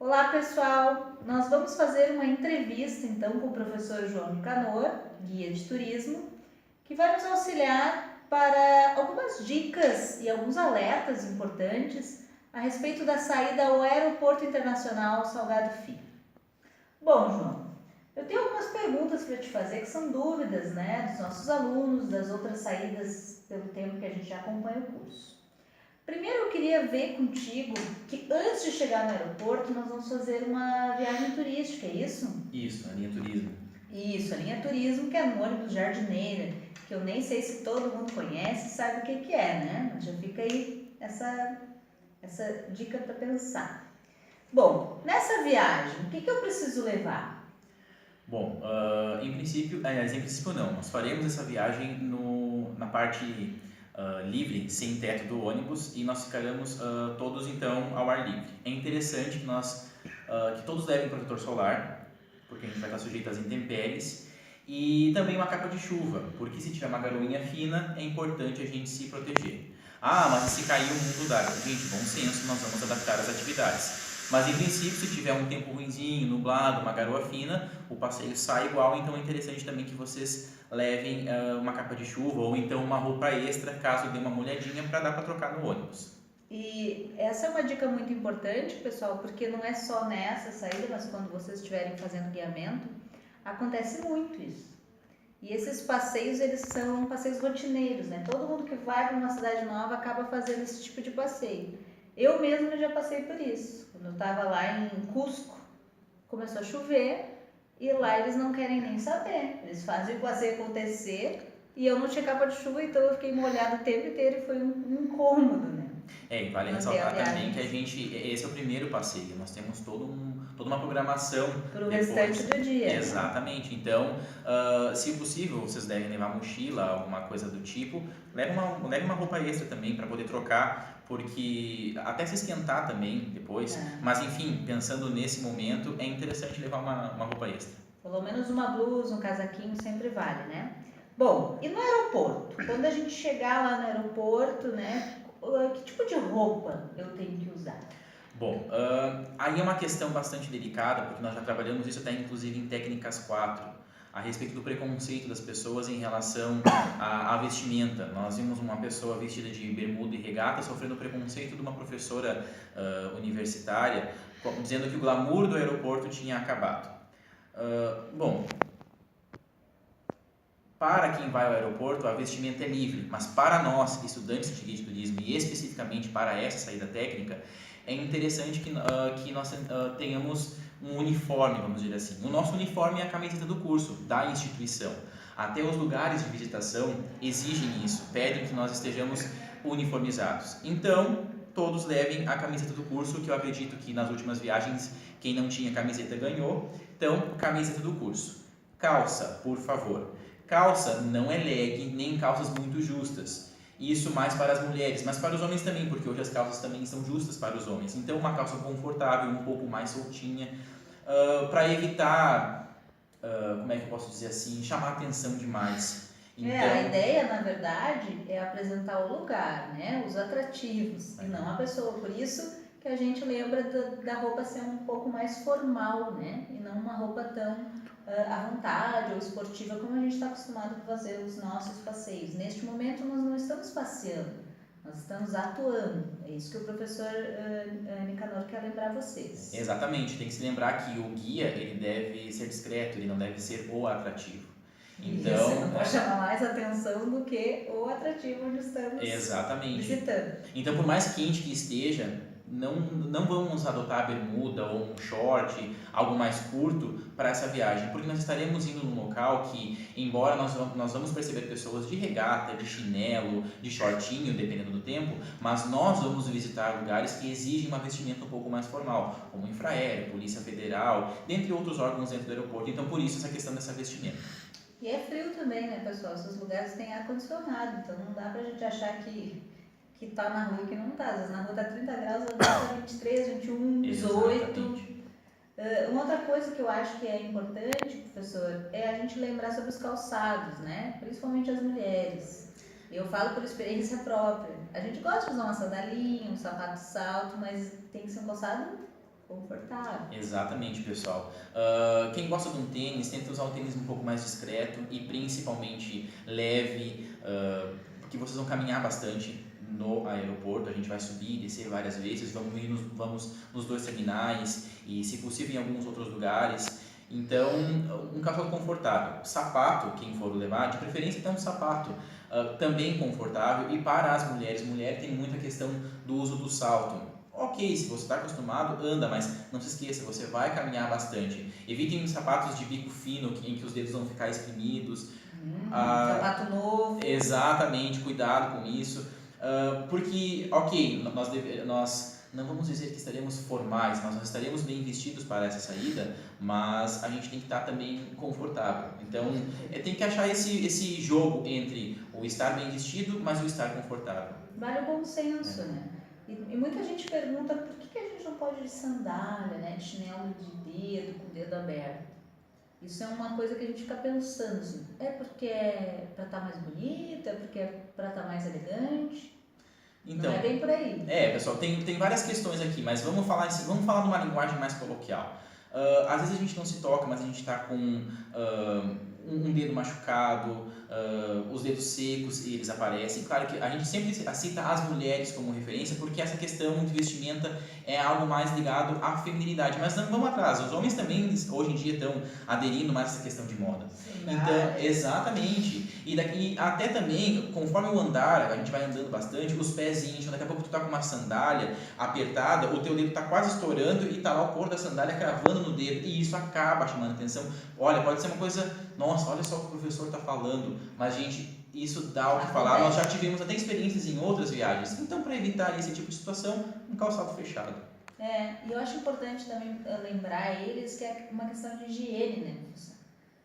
Olá pessoal, nós vamos fazer uma entrevista então com o professor João Nicanor, guia de turismo, que vai nos auxiliar para algumas dicas e alguns alertas importantes a respeito da saída ao Aeroporto Internacional Salgado Filho. Bom, João, eu tenho algumas perguntas para te fazer que são dúvidas, dos nossos alunos, das outras saídas pelo tempo que a gente já acompanha o curso. Primeiro eu queria ver contigo que antes de chegar no aeroporto nós vamos fazer uma viagem turística, é isso? Isso, a linha turismo. Isso, a linha turismo, que é no ônibus Jardineira, que eu nem sei se todo mundo conhece e sabe o que é, né? Mas já fica aí essa dica para pensar. Bom, nessa viagem, o que eu preciso levar? Bom, em princípio não, nós faremos essa viagem na parte livre, sem teto do ônibus, e nós ficaremos todos então ao ar livre. É interessante que todos levem protetor solar, porque a gente vai estar sujeito às intempéries, e também uma capa de chuva, porque se tiver uma garoinha fina, é importante a gente se proteger. Ah, mas e se cair o mundo d'água? Gente, bom senso, nós vamos adaptar as atividades. Mas em princípio, se tiver um tempo ruinzinho, nublado, uma garoa fina, o passeio sai igual, então é interessante também que vocês levem uma capa de chuva ou então uma roupa extra, caso dê uma molhadinha, para dar para trocar no ônibus. E essa é uma dica muito importante, pessoal, porque não é só nessa saída, mas quando vocês estiverem fazendo guiamento, acontece muito isso. E esses passeios, eles são passeios rotineiros, né? Todo mundo que vai para uma cidade nova acaba fazendo esse tipo de passeio. Eu mesma já passei por isso. Quando eu estava lá em Cusco, começou a chover e lá eles não querem nem saber. Eles fazem o passeio acontecer e eu não tinha capa de chuva, então eu fiquei molhada o tempo inteiro e foi um incômodo, né? E vale ressaltar também que esse é o primeiro passeio, nós temos toda uma programação para o restante do dia. Exatamente, então, se possível, vocês devem levar mochila, alguma coisa do tipo, leve uma roupa extra também para poder trocar, porque até se esquentar também depois, mas enfim, pensando nesse momento, é interessante levar uma roupa extra. Pelo menos uma blusa, um casaquinho sempre vale, né? Bom, e no aeroporto? Quando a gente chegar lá no aeroporto, que tipo de roupa eu tenho que usar? Bom, aí é uma questão bastante delicada, porque nós já trabalhamos isso até inclusive em técnicas 4, a respeito do preconceito das pessoas em relação à vestimenta. Nós vimos uma pessoa vestida de bermuda e regata sofrendo preconceito de uma professora universitária, dizendo que o glamour do aeroporto tinha acabado. Bom, para quem vai ao aeroporto, a vestimenta é livre, mas para nós, estudantes de guia de turismo e especificamente para essa saída técnica, é interessante que nós tenhamos um uniforme, vamos dizer assim. O nosso uniforme é a camiseta do curso, da instituição. Até os lugares de visitação exigem isso, pedem que nós estejamos uniformizados. Então, todos levem a camiseta do curso, que eu acredito que nas últimas viagens, quem não tinha camiseta ganhou. Então, camiseta do curso. Calça, por favor. Calça não é leg, nem calças muito justas. Isso mais para as mulheres, mas para os homens também, porque hoje as calças também são justas para os homens. Então, uma calça confortável, um pouco mais soltinha, para evitar, como é que eu posso dizer assim, chamar atenção demais. Então, a ideia, na verdade, é apresentar o lugar, os atrativos, e não a pessoa. Por isso que a gente lembra da roupa ser um pouco mais formal, e não uma roupa tão à vontade ou esportiva como a gente está acostumado a fazer os nossos passeios. Neste momento nós não estamos passeando, nós estamos atuando. É isso que o professor Nicanor quer lembrar vocês. Exatamente, tem que se lembrar que o guia ele deve ser discreto, ele não deve ser o atrativo. Então, isso não pode chamar mais atenção do que o atrativo onde estamos visitando. Então, por mais quente que esteja, não vamos adotar bermuda ou um short, algo mais curto para essa viagem, porque nós estaremos indo num local que, embora nós vamos perceber pessoas de regata, de chinelo, de shortinho, dependendo do tempo, mas nós vamos visitar lugares que exigem uma vestimenta um pouco mais formal, como Infraero, Polícia Federal, dentre outros órgãos dentro do aeroporto. Então, por isso, essa questão dessa vestimenta. E é frio também, né, pessoal? Esses lugares têm ar-condicionado, então não dá pra gente achar que tá na rua e que não tá. Às vezes na rua tá 30 graus, às vezes tá 23, 21, 18. Uma outra coisa que eu acho que é importante, professor, é a gente lembrar sobre os calçados, principalmente as mulheres. Eu falo por experiência própria. A gente gosta de usar uma sandalinha, um sapato de salto, mas tem que ser um calçado confortável. Exatamente, pessoal. Quem gosta de um tênis, tenta usar um tênis um pouco mais discreto e principalmente leve, porque vocês vão caminhar bastante no aeroporto. A gente vai subir e descer várias vezes, vamos nos dois terminais e, se possível, em alguns outros lugares. Então, um calçado confortável. Sapato, quem for levar, de preferência tem um sapato também confortável. E para as mulheres, mulher tem muita questão do uso do salto. Ok, se você está acostumado, anda, mas não se esqueça, você vai caminhar bastante. Evitem sapatos de bico fino, em que os dedos vão ficar espremidos. Sapato novo. Exatamente, cuidado com isso. Porque, ok, nós não vamos dizer que estaremos formais, nós estaremos bem vestidos para essa saída, mas a gente tem que estar também confortável. Então, tem que achar esse jogo entre o estar bem vestido, mas o estar confortável. Vale o bom senso, né? E muita gente pergunta por que a gente não pode ir de sandália, né? De chinelo de dedo, com o dedo aberto. Isso é uma coisa que a gente fica pensando, assim, é porque é para estar mais bonito, é porque é para estar mais elegante? Então, não é bem por aí. Pessoal, tem várias questões aqui, mas vamos falar numa linguagem mais coloquial. Às vezes a gente não se toca, mas a gente está com um dedo machucado, os dedos secos e eles aparecem. Claro que a gente sempre cita as mulheres como referência, porque essa questão de vestimenta é algo mais ligado à feminilidade. Mas não vamos atrás, os homens também hoje em dia estão aderindo mais a essa questão de moda. Então, exatamente. E daqui até também, conforme o andar, a gente vai andando bastante, os pés incham, daqui a pouco tu tá com uma sandália apertada, o teu dedo tá quase estourando e tá lá o couro da sandália cravando no dedo, e isso acaba chamando atenção. Olha, pode ser uma coisa, nossa, olha só o que o professor tá falando, mas gente, isso dá o que falar. Nós já tivemos até experiências em outras viagens, então para evitar esse tipo de situação, um calçado fechado. E eu acho importante também lembrar eles que é uma questão de higiene, né, professor?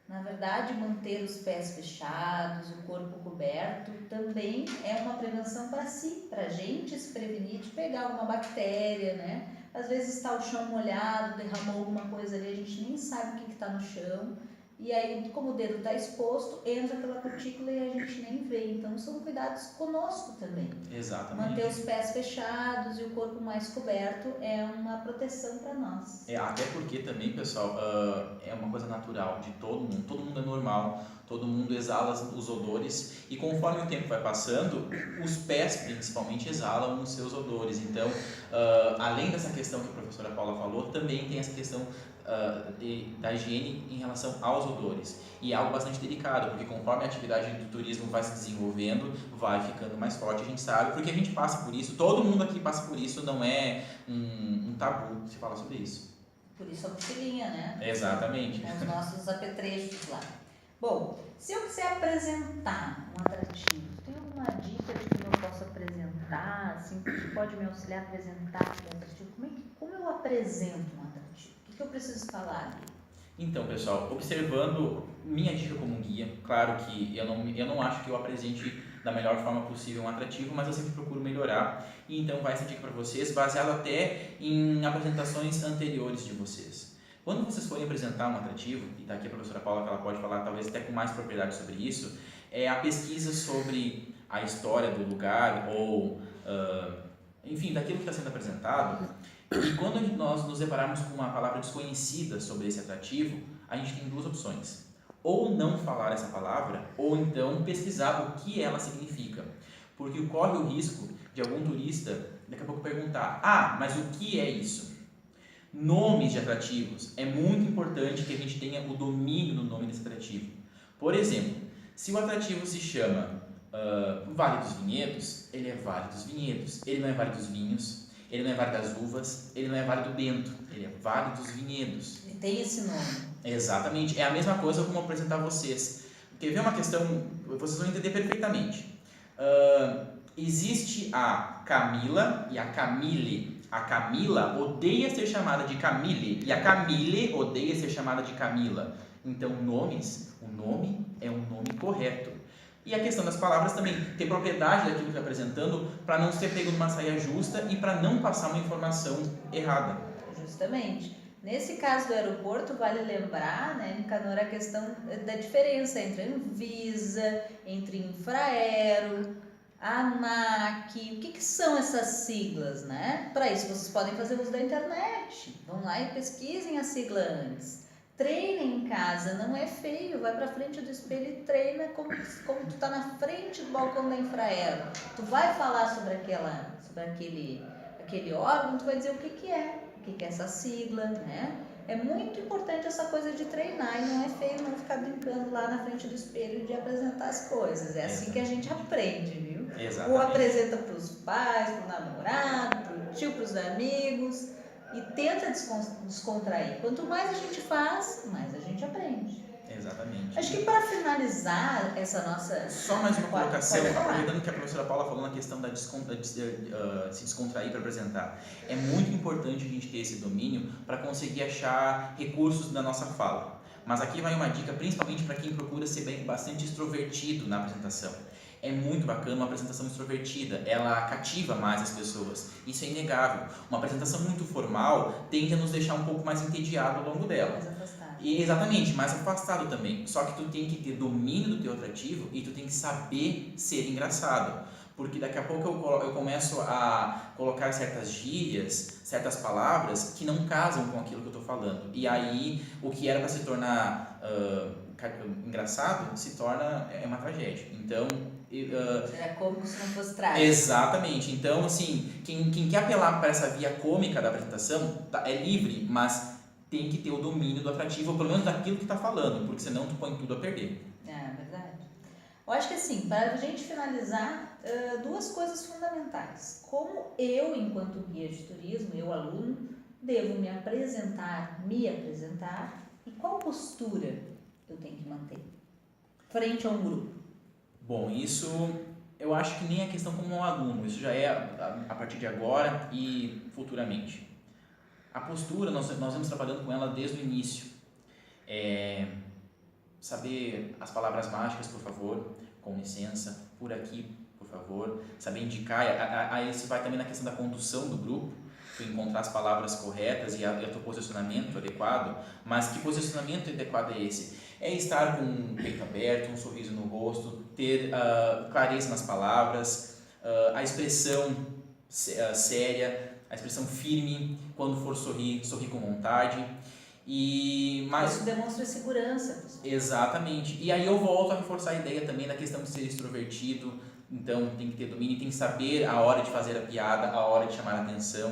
Na verdade, manter os pés fechados, o corpo coberto, também é uma prevenção para si, para a gente se prevenir de pegar alguma bactéria, né? Às vezes está o chão molhado, derramou alguma coisa ali, a gente nem sabe o que está no chão. E aí, como o dedo está exposto, entra pela cutícula e a gente nem vê. Então, são cuidados conosco também. Exatamente. Manter os pés fechados e o corpo mais coberto é uma proteção para nós. Até porque também, pessoal, é uma coisa natural de todo mundo. Todo mundo é normal, todo mundo exala os odores. E conforme o tempo vai passando, os pés, principalmente, exalam os seus odores. Então, além dessa questão que a professora Paula falou, também tem essa questão da higiene em relação aos odores. E é algo bastante delicado, porque conforme a atividade do turismo vai se desenvolvendo, vai ficando mais forte, a gente sabe, porque a gente passa por isso, todo mundo aqui passa por isso, não é um tabu se falar sobre isso. Por isso a mochilinha, né? Exatamente. Com os nossos apetrechos lá. Bom, se eu quiser apresentar um atrativo, tem alguma dica de como eu posso apresentar, assim, que pode me auxiliar a apresentar um atrativo? Como eu apresento um atrativo? O que eu preciso falar ali? Então, pessoal, observando minha dica como guia, claro que eu não acho que eu apresente da melhor forma possível um atrativo, mas eu sempre procuro melhorar. E então vai essa dica para vocês, baseado até em apresentações anteriores de vocês. Quando vocês forem apresentar um atrativo, e está aqui a professora Paula, que ela pode falar talvez até com mais propriedade sobre isso, é a pesquisa sobre a história do lugar ou, enfim, daquilo que está sendo apresentado. E quando nós nos depararmos com uma palavra desconhecida sobre esse atrativo, a gente tem duas opções. Ou não falar essa palavra, ou então pesquisar o que ela significa. Porque corre o risco de algum turista daqui a pouco perguntar: mas o que é isso? Nomes de atrativos. É muito importante que a gente tenha o domínio do nome desse atrativo. Por exemplo, se o atrativo se chama Vale dos Vinhedos, ele é Vale dos Vinhedos. Ele não é Vale dos Vinhos, ele não é Vale das Uvas, ele não é Vale do Bento, ele é Vale dos Vinhedos. E tem esse nome. Exatamente, é a mesma coisa como apresentar vocês. Quer ver uma questão, vocês vão entender perfeitamente. Existe a Camila e a Camille. A Camila odeia ser chamada de Camille e a Camille odeia ser chamada de Camila. Então, o nome é um nome correto. E a questão das palavras também, ter propriedade daquilo que está apresentando para não ser pego numa saia justa e para não passar uma informação errada. Justamente. Nesse caso do aeroporto, vale lembrar, né, Nicanor, a questão da diferença entre Anvisa, entre Infraero, ANAC, o que são essas siglas, né? Para isso vocês podem fazer uso da internet. Vão lá e pesquisem a sigla antes. Treinem em casa, não é feio. Vai para frente do espelho e treina como tu tá na frente do balcão da Infraero. Tu vai falar sobre aquele órgão, tu vai dizer o que é essa sigla, né? É muito importante essa coisa de treinar e não é feio não ficar brincando lá na frente do espelho de apresentar as coisas. É assim que a gente aprende, viu? Exatamente. Ou apresenta para os pais, para o namorado, para o tio, para os amigos e tenta descontrair. Quanto mais a gente faz, mais a gente aprende. Exatamente. Acho que para finalizar essa nossa... Só mais uma colocação, aproveitando que a professora Paula falou na questão de se descontrair para apresentar. É muito importante a gente ter esse domínio para conseguir achar recursos na nossa fala. Mas aqui vai uma dica, principalmente para quem procura ser bastante extrovertido na apresentação. É muito bacana uma apresentação extrovertida, ela cativa mais as pessoas, isso é inegável. Uma apresentação muito formal tende a nos deixar um pouco mais entediado ao longo dela. Mais afastado. E, exatamente, mais afastado também. Só que tu tem que ter domínio do teu atrativo e tu tem que saber ser engraçado. Porque daqui a pouco eu começo a colocar certas gírias, certas palavras que não casam com aquilo que eu estou falando. E aí o que era para se tornar engraçado se torna uma tragédia. Então era cômico se não fosse trágico. Exatamente. Então, assim, quem quer apelar para essa via cômica da apresentação é livre, mas tem que ter o domínio do atrativo, ou pelo menos daquilo que está falando, porque senão tu põe tudo a perder. É verdade. Eu acho que assim, para a gente finalizar, duas coisas fundamentais. Como eu, enquanto guia de turismo, eu aluno, devo me apresentar, e qual postura eu tenho que manter frente a um grupo? Bom, isso eu acho que nem é questão como um aluno, isso já é a partir de agora e futuramente. A postura, nós vamos trabalhando com ela desde o início. Saber as palavras mágicas, por favor, com licença, por aqui, por favor. Saber indicar, aí isso vai também na questão da condução do grupo, tu encontrar as palavras corretas e o teu posicionamento adequado. Mas que posicionamento adequado é esse? É estar com o peito aberto, um sorriso no rosto, ter clareza nas palavras, a expressão séria, a expressão firme, quando for sorrir com vontade. Isso demonstra segurança. Exatamente. E aí eu volto a reforçar a ideia também da questão de ser extrovertido. Então tem que ter domínio, tem que saber a hora de fazer a piada, a hora de chamar a atenção.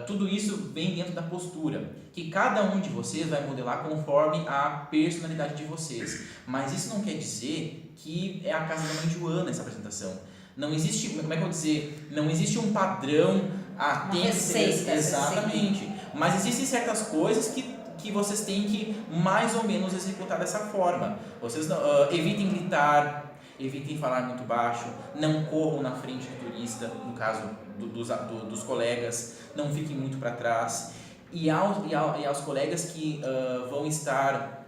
Tudo isso vem dentro da postura, que cada um de vocês vai modelar conforme a personalidade de vocês. Mas isso não quer dizer que é a casa da mãe Joana essa apresentação. Não existe, como é que eu vou dizer, não existe um padrão, tem receita. Exatamente. Mas existem certas coisas que vocês têm que mais ou menos executar dessa forma. Vocês evitem gritar, evitem falar muito baixo, não corram na frente do turista, no caso dos colegas, não fiquem muito para trás. E aos colegas que vão estar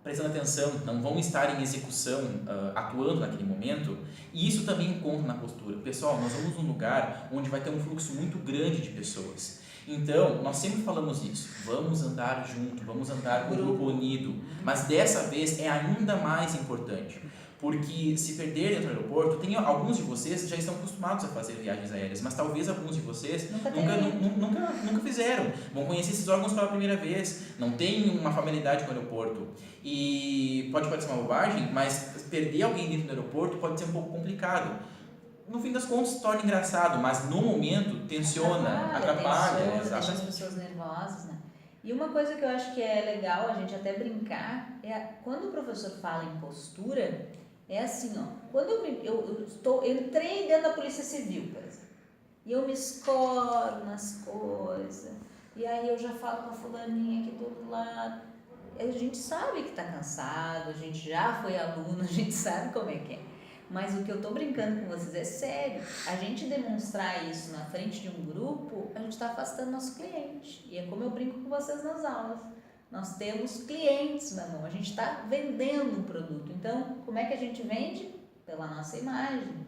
prestando atenção, não vão estar em execução, atuando naquele momento, e isso também conta na postura. Pessoal, nós vamos num lugar onde vai ter um fluxo muito grande de pessoas. Então, nós sempre falamos isso, vamos andar junto, vamos andar com o grupo unido, mas dessa vez é ainda mais importante, porque se perder dentro do aeroporto, tem alguns de vocês já estão acostumados a fazer viagens aéreas, mas talvez alguns de vocês nunca fizeram, vão conhecer esses órgãos pela primeira vez, não tem uma familiaridade com o aeroporto, e pode parecer uma bobagem, mas perder alguém dentro do aeroporto pode ser um pouco complicado. No fim das contas se torna engraçado, mas no momento tensiona, atrapalha deixa as pessoas nervosas, né? E uma coisa que eu acho que é legal a gente até brincar é quando o professor fala em postura, é assim, ó, quando eu entrei dentro da Polícia Civil, por exemplo, e eu me escoro nas coisas, e aí eu já falo com a fulaninha aqui do outro lado, a gente sabe que tá cansado, a gente já foi aluno, a gente sabe como é que é. Mas o que eu tô brincando com vocês é sério. A gente demonstrar isso na frente de um grupo, a gente está afastando nosso cliente. E é como eu brinco com vocês nas aulas. Nós temos clientes na mão, a gente está vendendo um produto. Então, como é que a gente vende? Pela nossa imagem.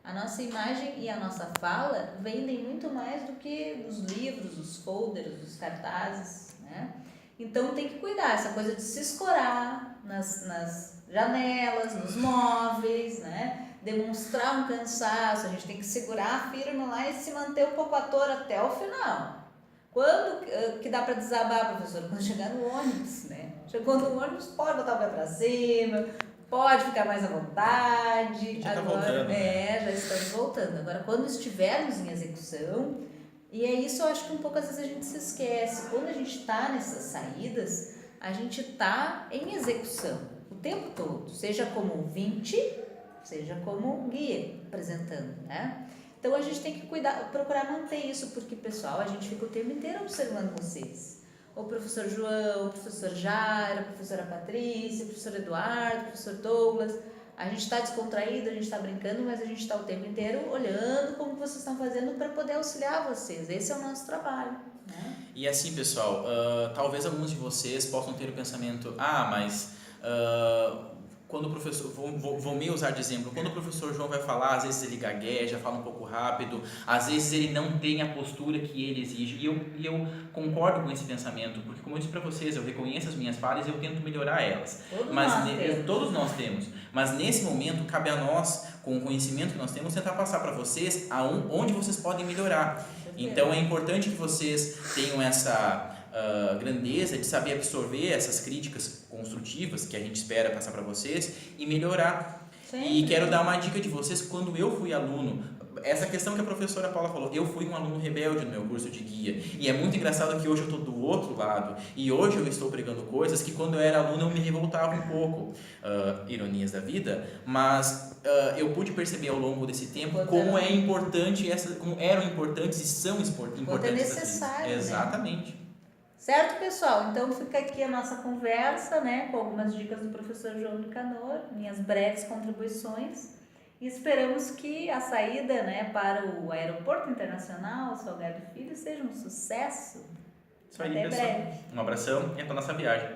A nossa imagem e a nossa fala vendem muito mais do que os livros, os folders, os cartazes, né? Então, tem que cuidar, essa coisa de se escorar nas janelas, nos móveis, né? demonstrar um cansaço, a gente tem que segurar firme lá e se manter um pouco ator até o final. Quando que dá para desabar, professor? Quando chegar no ônibus, né? Chegou no ônibus, pode botar o pé para cima, pode ficar mais à vontade. Já tá agora, voltando, né? já estamos voltando. Agora, quando estivermos em execução, e é isso, eu acho que um pouco às vezes a gente se esquece. Quando a gente está nessas saídas, a gente está em execução o tempo todo, seja como ouvinte, seja como guia apresentando, né? Então a gente tem que procurar manter isso, porque pessoal, a gente fica o tempo inteiro observando vocês. O professor João, o professor Jairo, a professora Patrícia, o professor Eduardo, o professor Douglas. A gente está descontraído, a gente está brincando, mas a gente está o tempo inteiro olhando como vocês estão fazendo para poder auxiliar vocês. Esse é o nosso trabalho, né? E assim, pessoal, talvez alguns de vocês possam ter o pensamento, mas quando o professor, vou me usar de exemplo, quando o professor João vai falar, às vezes ele gagueja, fala um pouco rápido, às vezes ele não tem a postura que ele exige, e eu concordo com esse pensamento, porque como eu disse para vocês, eu reconheço as minhas falhas e eu tento melhorar elas. Todos nós temos, mas nesse momento cabe a nós, com o conhecimento que nós temos, tentar passar para vocês onde vocês podem melhorar. Então é importante que vocês tenham essa grandeza de saber absorver essas críticas construtivas que a gente espera passar para vocês e melhorar. E quero dar uma dica de vocês. Quando eu fui aluno, essa questão que a professora Paula falou, eu fui um aluno rebelde no meu curso de guia, e é muito engraçado que hoje eu estou do outro lado, e hoje eu estou pregando coisas que quando eu era aluno eu me revoltava um pouco, ironias da vida, mas eu pude perceber ao longo desse tempo como é importante, como eram importantes e são importantes. É necessário, exatamente. Né? Certo, pessoal? Então fica aqui a nossa conversa, né, com algumas dicas do professor João Nicanor, minhas breves contribuições, e esperamos que a saída, né, para o Aeroporto Internacional Salgado Filho seja um sucesso. Isso aí, até pessoal. breve. Um abração e até a nossa viagem.